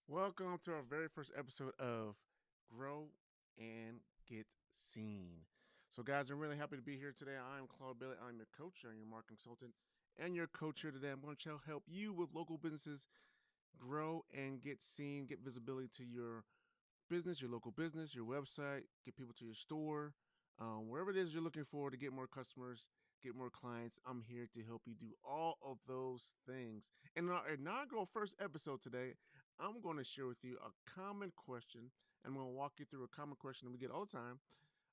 Welcome to our very first episode of Grow and Get Seen. So, guys, I'm really happy to be here today. I'm Claude Bailey. I'm your coach, I'm your marketing consultant, and your coach here today. I'm going to help you with local businesses grow and get seen, get visibility to your business, your local business, your website, get people to your store, wherever it is you're looking for to get more customers, get more clients. I'm here to help you do all of those things. In our inaugural first episode today, I'm going to share with you a common question, and I'm going to walk you through a common question that we get all the time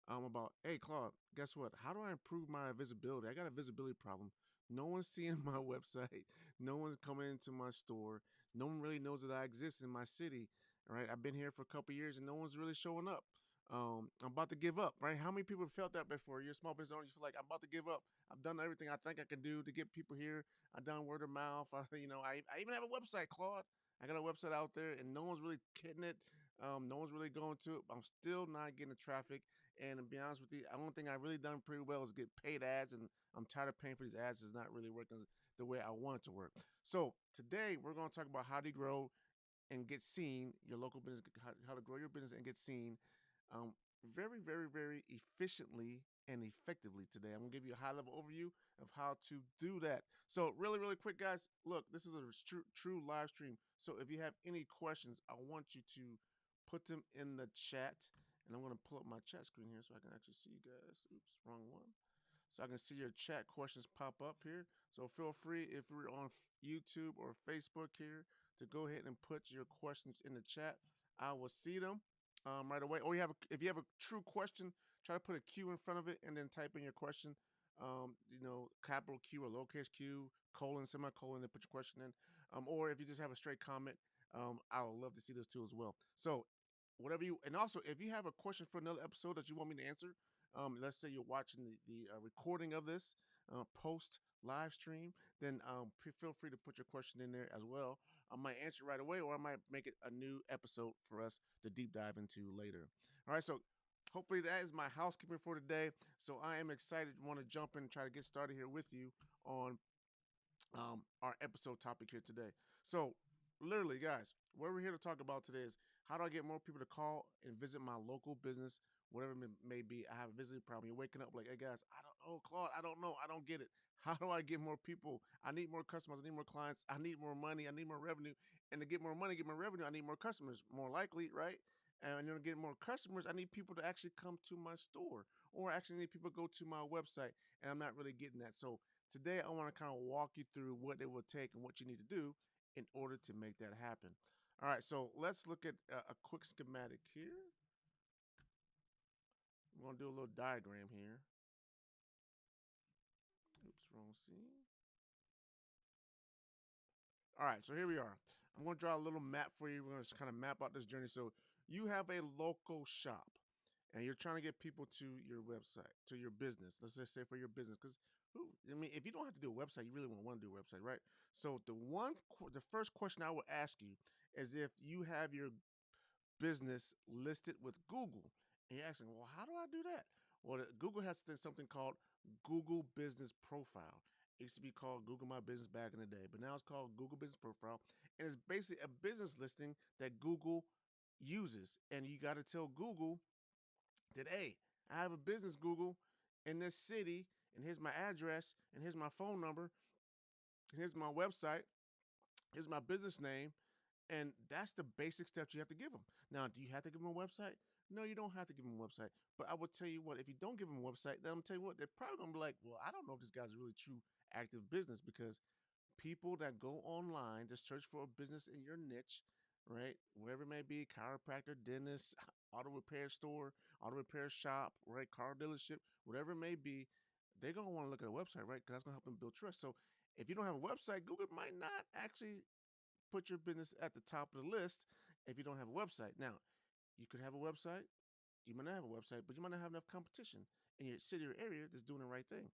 about, hey, Claude, guess what? How do I improve my visibility? I got a visibility problem. No one's seeing my website. No one's coming into my store. No one really knows that I exist in my city. Right? I've been here for a couple years and no one's really showing up. I'm about to give up, right? How many people have felt that before? You're a small business owner. You feel like I'm about to give up. I've done everything I think I can do to get people here. I've done word of mouth. I even have a website, Claude. I got a website out there, and no one's really hitting it. No one's really going to it. I'm still not getting the traffic. And to be honest with you, I don't think I've really done pretty well is get paid ads, and I'm tired of paying for these ads. It's not really working the way I want it to work. So today we're going to talk about how to grow and get seen, your local business, how to grow your business and get seen um, very, very, very efficiently and effectively today. I'm going to give you a high level overview of how to do that. So, really, really quick, guys, look, this is a true live stream. So, if you have any questions, I want you to put them in the chat. And I'm going to pull up my chat screen here so I can actually see you guys. Oops, wrong one. So I can see your chat questions pop up here. So feel free, if you're on YouTube or Facebook here, to go ahead and put your questions in the chat. I will see them right away. Or if you have a true question, try to put a Q in front of it and then type in your question. Capital Q or lowercase Q, colon, semicolon, and put your question in. Or if you just have a straight comment, I would love to see those too as well. So whatever you, and also if you have a question for another episode that you want me to answer, let's say you're watching the recording of this post live stream, then feel free to put your question in there as well. I might answer right away, or I might make it a new episode for us to deep dive into later. All right, so hopefully that is my housekeeping for today. So I am excited, want to jump in and try to get started here with you on our episode topic here today. So, literally, guys, what we're here to talk about today is how do I get more people to call and visit my local business, whatever it may be. I have a visiting problem. You're waking up like, hey, guys, Claude, I don't know. I don't get it. How do I get more people? I need more customers. I need more clients. I need more money. I need more revenue. And to get more money, get more revenue, I need more customers, more likely, right? And to get more customers, I need people to actually come to my store, or I actually need people to go to my website. And I'm not really getting that. So today, I want to kind of walk you through what it will take and what you need to do in order to make that happen. All right, so let's look at a quick schematic here. We're going to do a little diagram here. Oops, wrong scene. All right, so here we are. I'm going to draw a little map for you. We're going to kind of map out this journey. So you have a local shop and you're trying to get people to your website, to your business. Let's just say for your business, because if you don't have to do a website, you really won't want to do a website, right? So the first question I would ask you is if you have your business listed with Google, and you're asking, well, how do I do that? Well, Google has something called Google Business Profile. It used to be called Google My Business back in the day, but now it's called Google Business Profile. And it's basically a business listing that Google uses. And you got to tell Google that, hey, I have a business, Google, in this city, and here's my address, and here's my phone number, and here's my website, here's my business name, and that's the basic steps you have to give them. Now, do you have to give them a website? No, you don't have to give them a website. But I will tell you what, if you don't give them a website, then I'm tell you what, they're probably gonna be like, well, I don't know if this guy's really true active business, because people that go online to search for a business in your niche, right? Wherever it may be, chiropractor, dentist, auto repair store, auto repair shop, right? Car dealership, whatever it may be, they're gonna want to look at a website, right? Because that's gonna help them build trust. So if you don't have a website, Google might not actually put your business at the top of the list if you don't have a website. Now, you could have a website, you might not have a website, but you might not have enough competition in your city or area that's doing the right thing.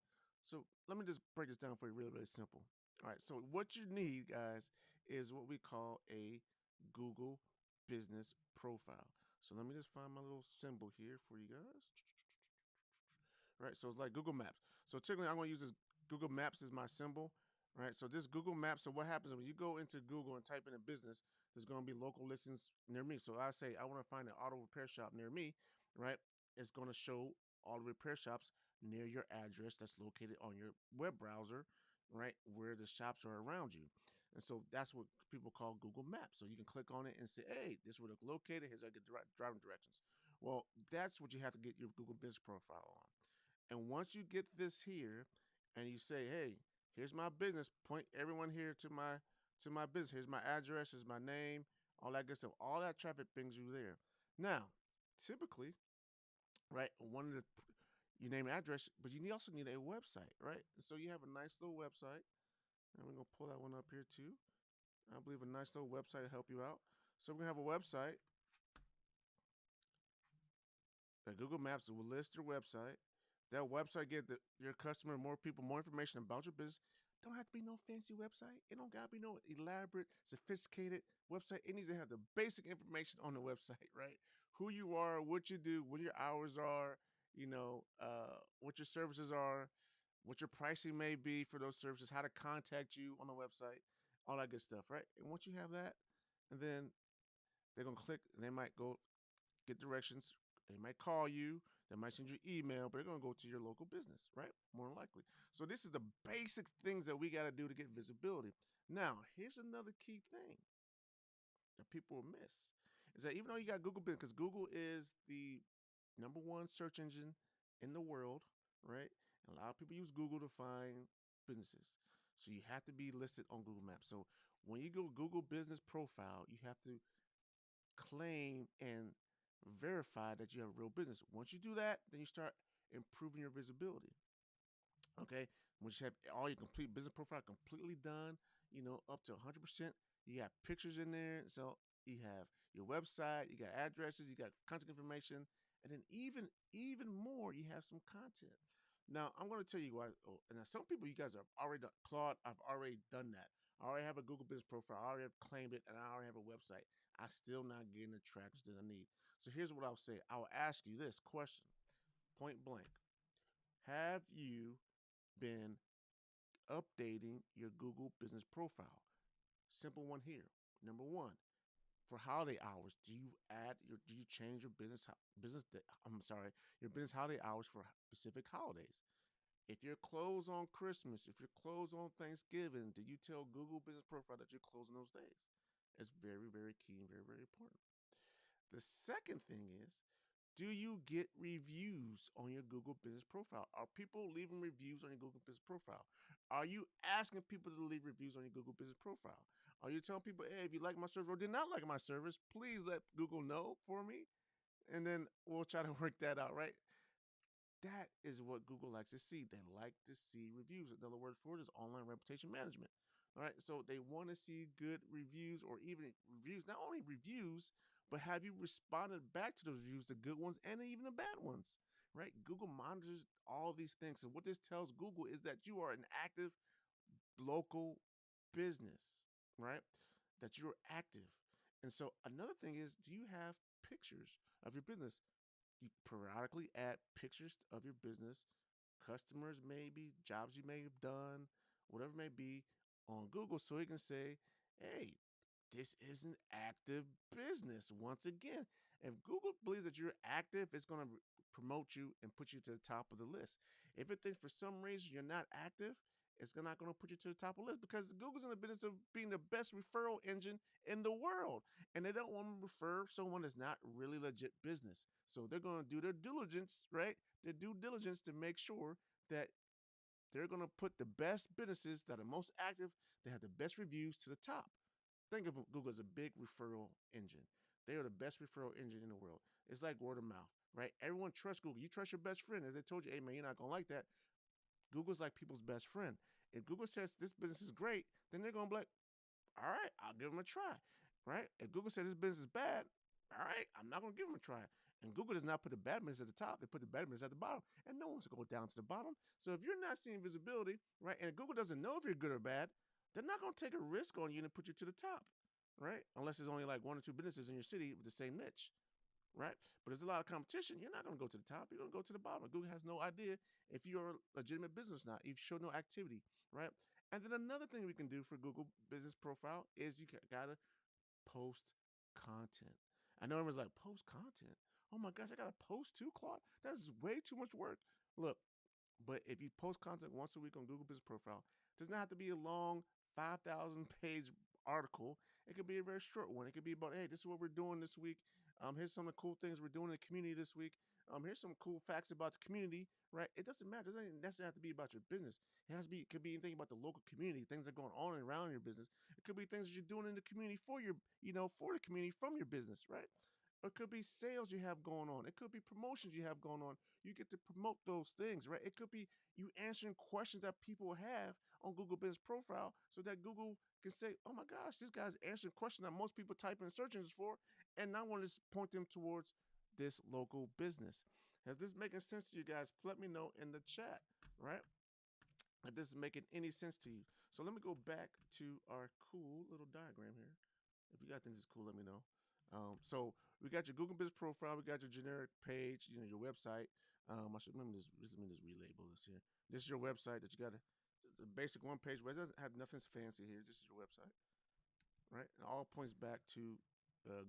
So let me just break this down for you really, really simple. All right, so what you need, guys, is what we call a Google Business Profile. So let me just find my little symbol here for you guys. All right, so it's like Google Maps. So typically I'm going to use this Google Maps as my symbol. right? So this Google Maps. So what happens when you go into Google and type in a business? There's going to be local listings near me. So I say I want to find an auto repair shop near me, right? It's going to show all the repair shops near your address that's located on your web browser, right? Where the shops are around you. And so that's what people call Google Maps. So you can click on it and say, hey, this is where they're located. Here's how I get driving directions. Well, that's what you have to get your Google Business Profile on. And once you get this here and you say, hey, here's my business, point everyone here to my business. Here's my address, here's my name, all that good stuff. All that traffic brings you there. Now, typically, right, one of the you name an address, but you also need a website, right? So you have a nice little website. And we're gonna pull that one up here too. I believe a nice little website to help you out. So we're gonna have a website that Google Maps will list your website. That website get your customer more people more information about your business. Don't have to be no fancy website. It don't gotta be no elaborate, sophisticated website. It needs to have the basic information on the website, right? Who you are, what you do, what your hours are, what your services are, what your pricing may be for those services, how to contact you on the website, all that good stuff, right? And once you have that, and then they're gonna click and they might go get directions. They might call you. They might send you an email, but they're going to go to your local business, right? More than likely. So this is the basic things that we got to do to get visibility. Now, here's another key thing that people will miss is that even though you got Google Business, because Google is the number one search engine in the world, right? And a lot of people use Google to find businesses. So you have to be listed on Google Maps. So when you go Google Business Profile, you have to claim and verify that you have a real business. Once you do that, then you start improving your visibility. Okay. Once you have all your complete business profile completely done, up to 100%, you got pictures in there. So you have your website, you got addresses, you got contact information, and then even more, you have some content. Now, I'm going to tell you why. Oh, and now some people, you guys have already done, Claude, I've already done that. I already have a Google Business Profile. I already have claimed it, and I already have a website. I still not getting the traction that I need. So here's what I'll say. I'll ask you this question, point blank. Have you been updating your Google Business Profile? Simple one here. Number one, for holiday hours, do you change your your business holiday hours for specific holidays? If you're closed on Christmas, if you're closed on Thanksgiving, did you tell Google Business Profile that you're closing those days? It's very, very key and very, very important. The second thing is, do you get reviews on your Google Business Profile? Are people leaving reviews on your Google Business Profile? Are you asking people to leave reviews on your Google Business Profile? Are you telling people, hey, if you like my service or did not like my service, please let Google know for me? And then we'll try to work that out, right? That is what Google likes to see. They like to see reviews. Another word for it is online reputation management. All right. So they want to see good reviews or even reviews, not only reviews, but have you responded back to those reviews, the good ones and even the bad ones, right? Google monitors all these things. So what this tells Google is that you are an active local business, right? That you're active. And so another thing is, do you have pictures of your business? You periodically add pictures of your business, customers, maybe jobs you may have done, whatever it may be, on Google so it can say, hey, this is an active business. Once again, if Google believes that you're active, it's going to promote you and put you to the top of the list. If it thinks for some reason you're not active, it's not going to put you to the top of the list because Google's in the business of being the best referral engine in the world. And they don't want to refer someone that's not really legit business. So they're going to do their diligence, right? Their due diligence to make sure that they're going to put the best businesses that are most active, that have the best reviews to the top. Think of Google as a big referral engine. They are the best referral engine in the world. It's like word of mouth, right? Everyone trusts Google. You trust your best friend. As they told you, hey man, you're not gonna like that. Google's like people's best friend. If Google says this business is great, then they're gonna be like, all right, I'll give them a try, right? If Google says this business is bad, all right, I'm not gonna give them a try. And Google does not put the bad business at the top; they put the bad business at the bottom, and no one's gonna go down to the bottom. So if you're not seeing visibility, right, and Google doesn't know if you're good or bad, they're not gonna take a risk on you and put you to the top, right? Unless there's only like one or two businesses in your city with the same niche. right? But there's a lot of competition. You're not going to go to the top. You're going to go to the bottom. Google has no idea if you're a legitimate business or not. You show no activity, right? And then another thing we can do for Google Business Profile is you gotta post content. I know everyone's like, post content. Oh my gosh, I gotta post too, Claude. That's way too much work. Look, but if you post content once a week on Google Business Profile, it does not have to be a long 5,000 page article. It could be a very short one. It could be about, hey, this is what we're doing this week. Here's some of the cool things we're doing in the community this week. Here's some cool facts about the community, right? It doesn't matter. It doesn't necessarily have to be about your business. It has to be. It could be anything about the local community, things that are going on around your business. It could be things that you're doing in the community for your, for the community from your business, right? It could be sales you have going on. It could be promotions you have going on. You get to promote those things, right? It could be you answering questions that people have on Google Business Profile so that Google can say, oh my gosh, this guy's answering questions that most people type in search engines for, and I want to point them towards this local business. Is this making sense to you guys? Let me know in the chat, right? If this is making any sense to you. So let me go back to our cool little diagram here. If you guys think this is cool, let me know. So we got your Google Business Profile, we got your generic page, your website. I should remember this. Let me just relabel this here. This is your website that you got the basic one page, but it doesn't have nothing fancy here. This is your website, right? And all points back to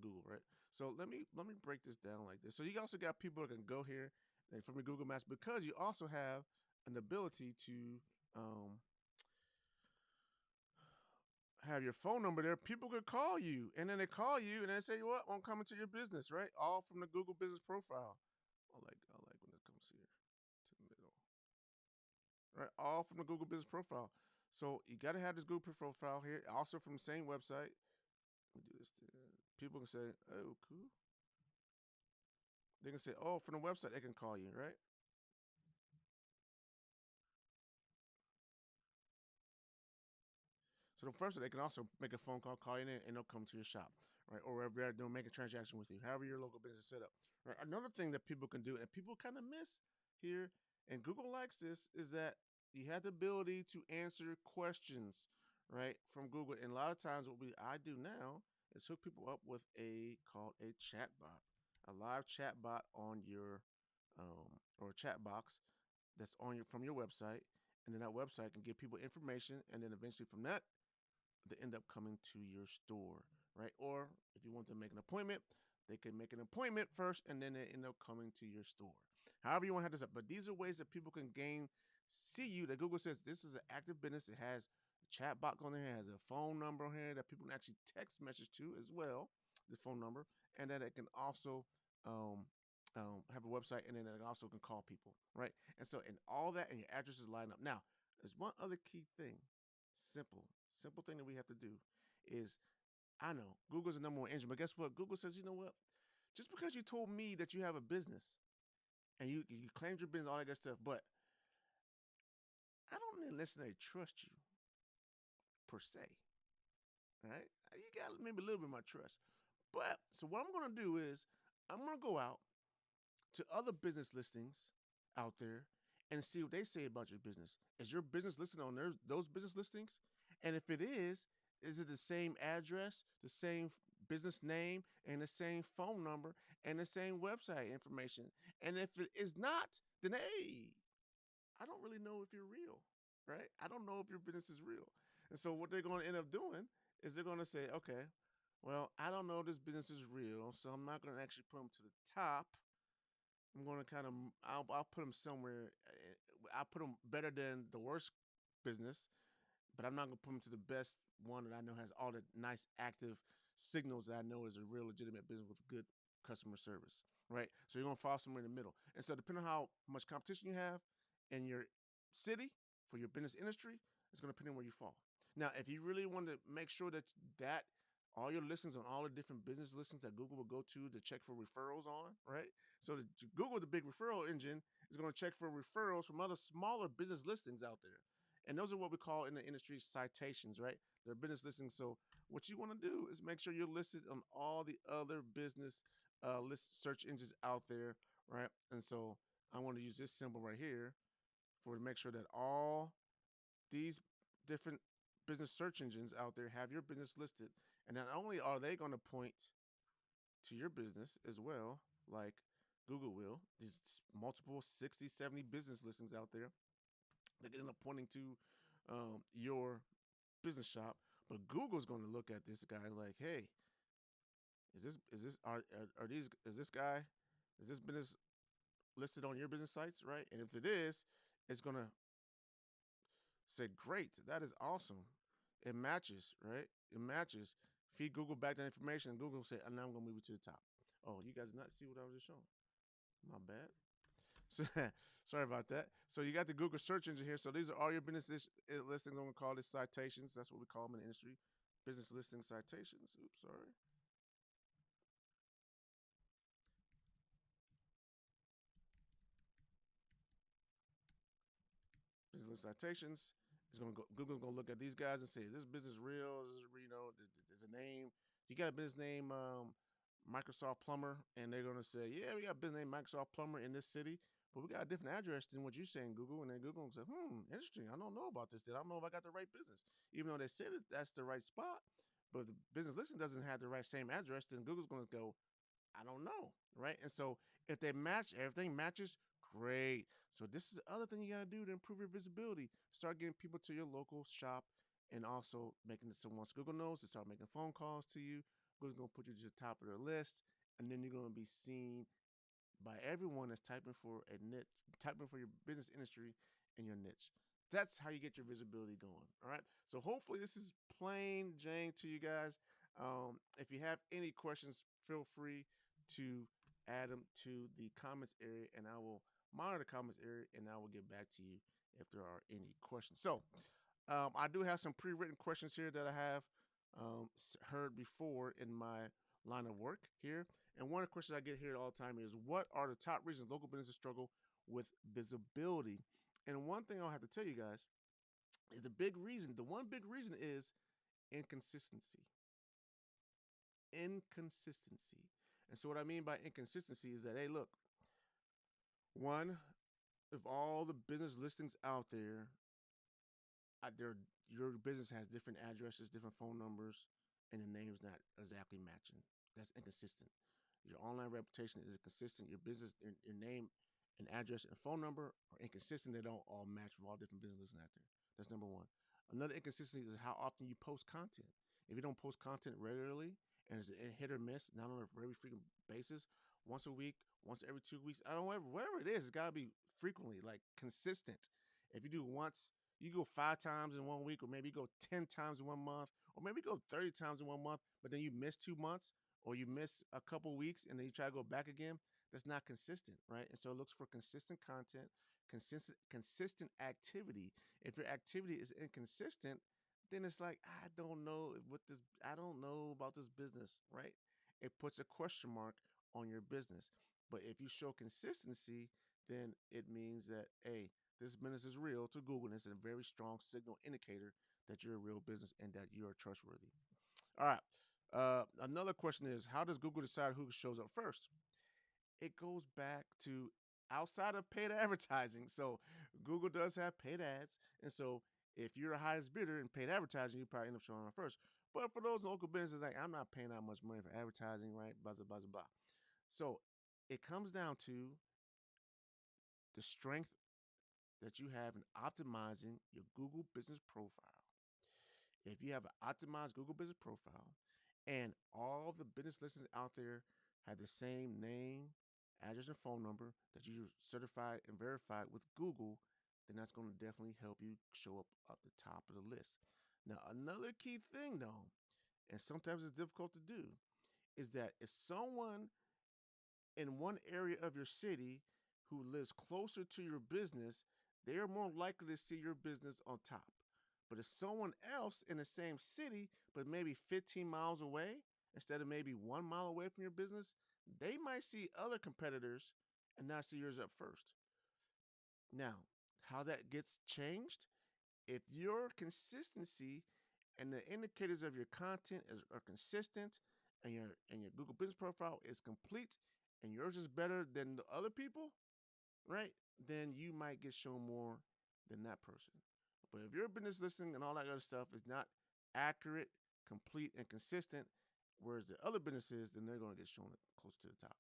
Google, right? So let me break this down like this. So you also got people that can go here and from your Google Maps because you also have an ability to um, have your phone number there. People could call you, and then they call you, and they say, "What? I'm coming to your business, right?" All from the Google Business Profile. I like when it comes here to the middle, right? All from the Google Business Profile. So you got to have this Google Profile here, also from the same website. Let me do this. People can say, "Oh, cool." They can say, "Oh, from the website, they can call you, right?" So the first, they can also make a phone call you in, and they'll come to your shop, right? Or wherever they'll make a transaction with you, however your local business is set up. Right. Another thing that people can do, and people kind of miss here, and Google likes this, is that you have the ability to answer questions, right, from Google. And a lot of times, I do now is hook people up with called a chat bot, a live chat bot on your or a chat box that's on your from your website, and then that website can give people information, and then eventually from that they end up coming to your store, right? Or if you want to make an appointment, they can make an appointment first and then they end up coming to your store. However, you want to have this up. But these are ways that people can see you. That Google says this is an active business. It has a chat box on there, it has a phone number on here that people can actually text message to as well, the phone number, and then it can also um, have a website, and then it also can call people, right? And so, and all that, and your address is lined up. Now, there's one other key thing, simple, simple thing that we have to do is I know Google's the number one engine, but guess what? Google says, you know what? Just because you told me that you have a business and you claimed your business, all that good stuff, but I don't necessarily trust you per se. Right? You got maybe a little bit of my trust. But so what I'm gonna do is I'm gonna go out to other business listings out there and see what they say about your business. Is your business listed on those business listings? And if it is it the same address, the same business name, and the same phone number, and the same website information? And if it is not, then hey, I don't really know if you're real, right? I don't know if your business is real. And so what they're going to end up doing is they're going to say, okay, well, I don't know if this business is real, so I'm not going to actually put them to the top. I'm going to kind of, I'll put them somewhere. I'll put them better than the worst business, but I'm not going to put them to the best one that I know has all the nice active signals that I know is a real legitimate business with good customer service, right? So you're going to fall somewhere in the middle. And so depending on how much competition you have in your city for your business industry, it's going to depend on where you fall. Now, if you really want to make sure that all your listings on all the different business listings that Google will go to check for referrals on, right? So Google, the big referral engine, is going to check for referrals from other smaller business listings out there. And those are what we call in the industry citations, right? They're business listings. So what you want to do is make sure you're listed on all the other business list search engines out there, right? And so I want to use this symbol right here for to make sure that all these different business search engines out there have your business listed. And not only are they going to point to your business as well, like Google will. There's multiple 60, 70 business listings out there that end up pointing to your business shop. But Google's going to look at this guy like, hey, are these is this guy is this business listed on your business sites, right? And if it is, it's going to say, great, that is awesome. It matches, right? It matches. Feed Google back that information, and Google will say, and now I'm going to move it to the top. Oh, you guys did not see what I was just showing. My bad. So, sorry about that. So you got the Google search engine here. So these are all your business listings. I'm going to call this citations. That's what we call them in the industry. Business listing citations. Oops, sorry. Business citations. It's gonna go. Google's gonna look at these guys and say, "Is this business real? Is this, there's a name? You got a business name, Microsoft Plumber?" And they're gonna say, "Yeah, we got a business name Microsoft Plumber in this city, but we got a different address than what you're saying, Google." And then Google will say, interesting. I don't know about this. I don't know if I got the right business, even though they said that's the right spot. But if the business listing doesn't have the right same address, then Google's gonna go, I don't know, right? And so if they match, everything matches, great. So this is the other thing you gotta do to improve your visibility. Start getting people to your local shop, and also making it so once Google knows, to start making phone calls to you. Google's gonna put you to the top of their list, and then you're gonna be seen by everyone that's typing for a niche, typing for your business industry and your niche. That's how you get your visibility going. All right. So hopefully this is plain Jane to you guys. If you have any questions, feel free to add them to the comments area, and I will monitor the comments area, and I will get back to you if there are any questions. So I do have some pre-written questions here that I have heard before in my line of work here. And one of the questions I get here all the time is, what are the top reasons local businesses struggle with visibility? And one thing I'll have to tell you guys is the one big reason is inconsistency. Inconsistency. And so what I mean by inconsistency is that, hey, look, one, if all the business listings out there, your business has different addresses, different phone numbers, and the name's not exactly matching. That's inconsistent. Your online reputation is inconsistent. Your business, your name, and address and phone number are inconsistent. They don't all match with all different business listings out there. That's number one. Another inconsistency is how often you post content. If you don't post content regularly, and it's a hit or miss, not on a very frequent basis, once a week, once every 2 weeks, I don't know, whatever it is, it's got to be frequently, like consistent. If you do once, you go 5 times in 1 week, or maybe you go 10 times in 1 month, or maybe you go 30 times in 1 month, but then you miss 2 months, or you miss a couple weeks, and then you try to go back again. That's not consistent, right? And so it looks for consistent content, consistent activity. If your activity is inconsistent, then it's like, I don't know about this business, right? It puts a question mark on your business. But if you show consistency, then it means that, hey, this business is real to Google, and it's a very strong signal indicator that you're a real business and that you are trustworthy. All right. Another question is, how does Google decide who shows up first? It goes back to outside of paid advertising. So Google does have paid ads. And so if you're the highest bidder in paid advertising, you probably end up showing up first. But for those local businesses, like, I'm not paying that much money for advertising, right? Blah, blah, blah, blah. So it comes down to the strength that you have in optimizing your Google business profile. If you have an optimized Google business profile and all the business listings out there have the same name, address, and phone number that you certified and verified with Google, then that's going to definitely help you show up the top of the list. Now, another key thing, though, and sometimes it's difficult to do, is that if someone in one area of your city who lives closer to your business, they are more likely to see your business on top. But if someone else in the same city, but maybe 15 miles away, instead of maybe 1 mile away from your business, they might see other competitors and not see yours up first. Now, how that gets changed? If your consistency and the indicators of your content are consistent, and your Google business profile is complete, and yours is better than the other people, right? Then you might get shown more than that person. But if your business listing and all that other stuff is not accurate, complete, and consistent, whereas the other businesses, then they're going to get shown close to the top.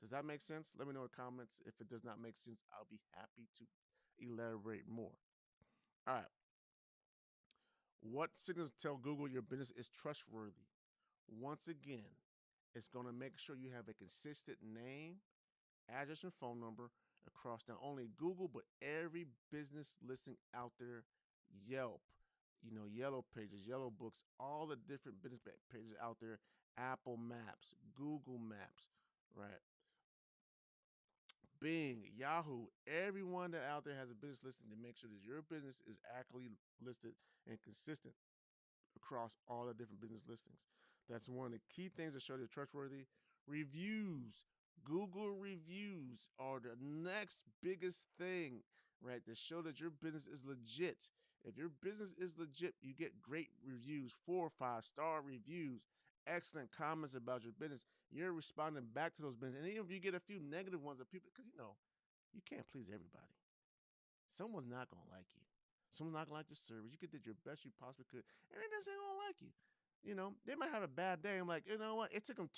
Does that make sense? Let me know in the comments. If it does not make sense, I'll be happy to elaborate more. All right. What signals tell Google your business is trustworthy? Once again, it's going to make sure you have a consistent name, address, and phone number across not only Google, but every business listing out there, Yelp, Yellow Pages, Yellow Books, all the different business pages out there, Apple Maps, Google Maps, right? Bing, Yahoo, everyone that out there has a business listing to make sure that your business is accurately listed and consistent across all the different business listings. That's one of the key things that show you're trustworthy. Reviews. Google reviews are the next biggest thing, right? To show that your business is legit. If your business is legit, you get great reviews, 4 or 5 star reviews, excellent comments about your business. You're responding back to those businesses. And even if you get a few negative ones of people, because you can't please everybody. Someone's not gonna like you. Someone's not gonna like your service. You did your best you possibly could, and they just ain't gonna like you. They might have a bad day. I'm like, you know what? It took them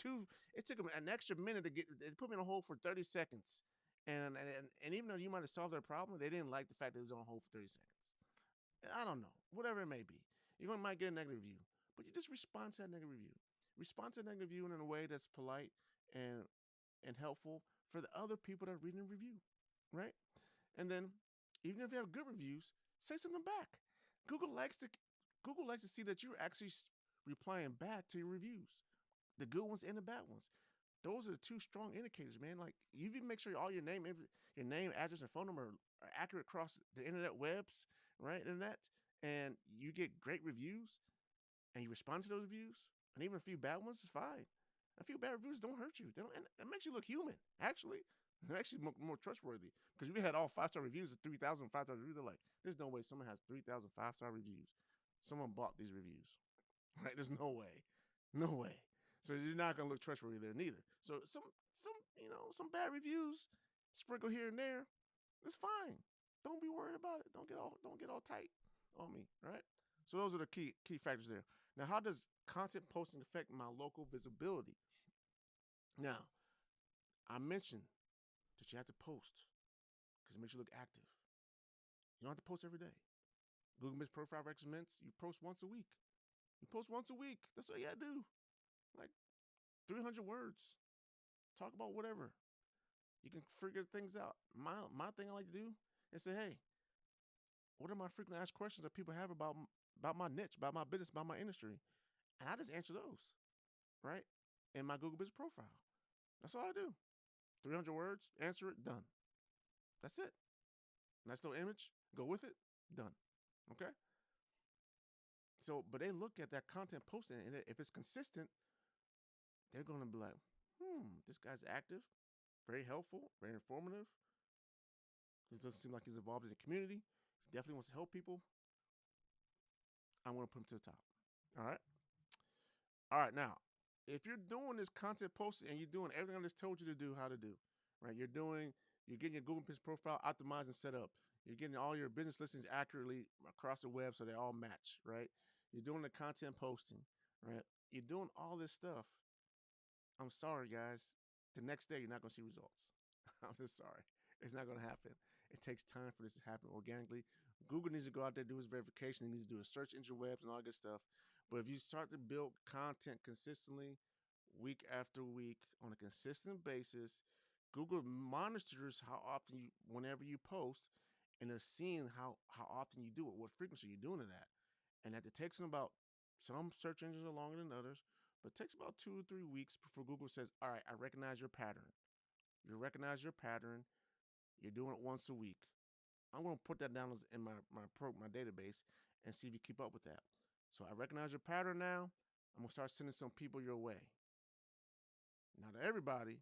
an extra minute to get. They put me on hold for 30 seconds, and even though you might have solved their problem, they didn't like the fact that it was on hold for 30 seconds. I don't know, whatever it may be. You might get a negative review, but you just respond to that negative review. Respond to that negative review in a way that's polite and helpful for the other people that are reading the review, right? And then, even if you have good reviews, say something back. Google likes to Google likes to see that you're actually replying back to your reviews, the good ones and the bad ones. Those are the two strong indicators, man. Like you even make sure all your name, address, and phone number are accurate across the internet webs, right? Internet, and you get great reviews, and you respond to those reviews, and even a few bad ones is fine. A few bad reviews don't hurt you. They don't, and it makes you look human. Actually, they're actually more trustworthy because we had all 5 star reviews of 3,000 5 star reviews. They're like, there's no way someone has 3,000 5 star reviews. Someone bought these reviews, right? There's no way, no way. So you're not gonna look trustworthy there neither. So some bad reviews sprinkle here and there. It's fine. Don't be worried about it. Don't get all tight on me, right? So those are the key factors there. Now, how does content posting affect my local visibility? Now, I mentioned that you have to post because it makes you look active. You don't have to post every day. Google Business Profile recommends you post once a week. You post once a week. That's all you gotta do. Like 300 words. Talk about whatever. You can figure things out. My thing I like to do is say, hey, what are my frequently asked questions that people have about my niche, about my business, about my industry? And I just answer those, right? In my Google Business Profile. That's all I do. 300 words, answer it, done. That's it. Nice little image, go with it, done. Okay? So, but they look at that content posting, and if it's consistent, they're going to be like, this guy's active, very helpful, very informative. He doesn't seem like he's involved in the community. He definitely wants to help people. I'm going to put him to the top. All right? All right, now, if you're doing this content posting and you're doing everything I just told you to do, how to do, right? You're getting your Google Business Profile optimized and set up. You're getting all your business listings accurately across the web so they all match, right? You're doing the content posting, right? You're doing all this stuff. I'm sorry, guys. The next day, you're not going to see results. I'm just sorry. It's not going to happen. It takes time for this to happen organically. Google needs to go out there, do his verification. He needs to do his search engine webs and all that good stuff. But if you start to build content consistently, week after week, on a consistent basis, Google monitors how often whenever you post, and they're seeing how often you do it, what frequency you're doing it at. And that it takes them about, some search engines are longer than others, but it takes about 2 or 3 weeks before Google says, all right, I recognize your pattern. You recognize your pattern. You're doing it once a week. I'm going to put that down in my database and see if you keep up with that. So I recognize your pattern now. I'm going to start sending some people your way. Not everybody,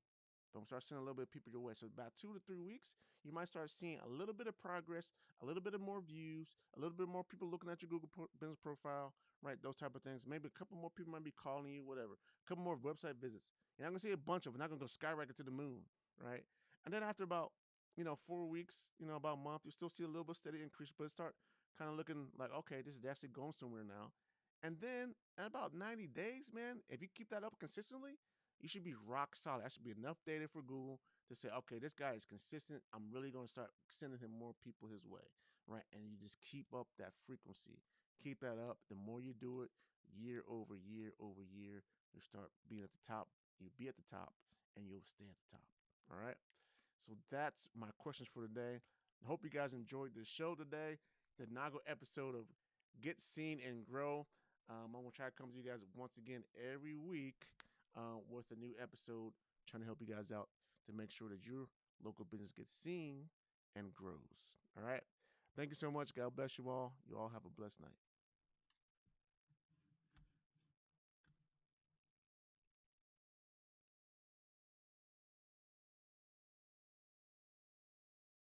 but I'm going to start sending a little bit of people your way. So about 2 to 3 weeks, you might start seeing a little bit of progress, a little bit of more views, a little bit more people looking at your Google Business Profile, right? Those type of things. Maybe a couple more people might be calling you, whatever. A couple more website visits. You're not going to see a bunch of them. Not going to go skyrocket to the moon, right? And then after about 4 weeks, about a month, you still see a little bit steady increase, but start kind of looking like, okay, this is actually going somewhere now. And then at about 90 days, man, if you keep that up consistently, You should be rock solid. That should be enough data for Google to say, okay, this guy is consistent. I'm really going to start sending him more people his way, right? And you just keep up that frequency. Keep that up. The more you do it, year over year over year, you start being at the top. You'll be at the top, and you'll stay at the top. All right. So that's my questions for today. I hope you guys enjoyed the show today. The Nago episode of Get Seen and Grow. I'm going to try to come to you guys once again every week with a new episode, trying to help you guys out to make sure that your local business gets seen and grows. All right. Thank you so much. God bless you all. You all have a blessed night.